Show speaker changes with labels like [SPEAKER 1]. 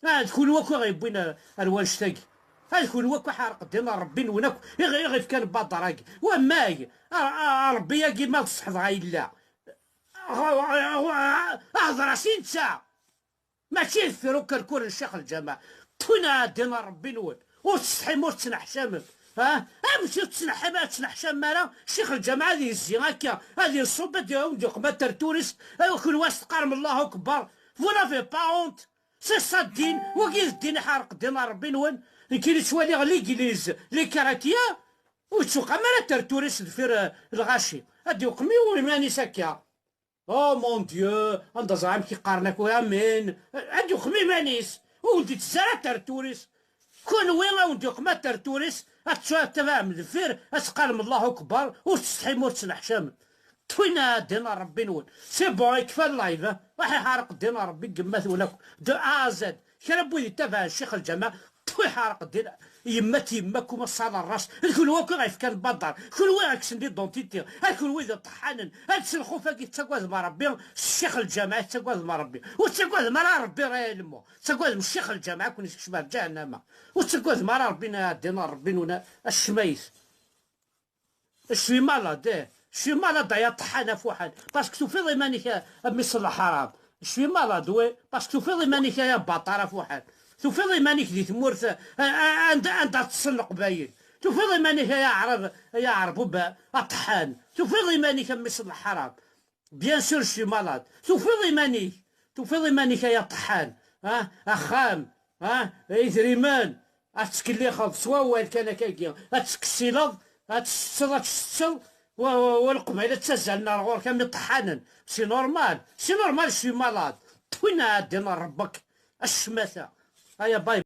[SPEAKER 1] تكون واكو غيبوين الوالشتاقي، تكون واكو حارق دينا ربي نوناك غير كان باطراكي وماي ربي ياكي ما تصحض غايلا هضر ساعة ماشي الفيرو كركور الشيخ الجماعة تونا دينا ربي نون وتصحي موت تنحشم امشي تنحشم مالا الشيخ الجماعة هذه الزي هكا هذه الصوبة ديالهم قبا ترتوريست كل واش تقارم الله اكبر فولا في با اونت سي سا الدين وكيف الدين حارق دينا ربي نون كاين شوالي ليكليز لي كاراتيا وتسوق مالا ترتوريست في الغاشي هادي وقمي وماني ساكا او مون ديو عند زعيم كيقارنك ويا مين عندي خمي مانيس ولدي تزرع ترتوريس كون وين ولدي قما ترتوريس تفهم الفير اتقال الله اكبر وتستحي موت الحشام توينا دينا ربي نون سي بون يكفى اللايف راح يحرق دينا ربي قمات ولاك دو ازاد كان بوي تبع الشيخ الجماعه توي حارق دينا يماكم الصاله الراس كل واكو غيف كان بدر كل واحد كسندي دونتيتي كل واحد طحانا هاد الخوفه كي تسقواز مع ربي الشيخ الجامعه تسقواز مع ربي وتسقواز مع ربي راه يلمو تسقواز من الشيخ الجامعه كون شبه جهنم وتسقواز مع ربنا دينا ربي ونا الشميس الشوي مالاد شوي مالاد يا طحانه فوحد باسكو توفي مانيك مثل الحرام شوي مالاد وي باسكو توفي مانيك يا باطره فوحد توفي مانيك دي تمورث عندها تسلق باين توفي مانيك يا عرب طحان توفي مانيك مثل الحرام بيان سور شي مالاد توفي مانيك يا طحان اخام يثريمان اتسكلي خلط سوا كان كاكيا اتسكسيلض اتستل والقبيله تسزلنا الغور كامل طحانا سي نورمال شي مالاد وين دينا ربك الشماته هيا باي.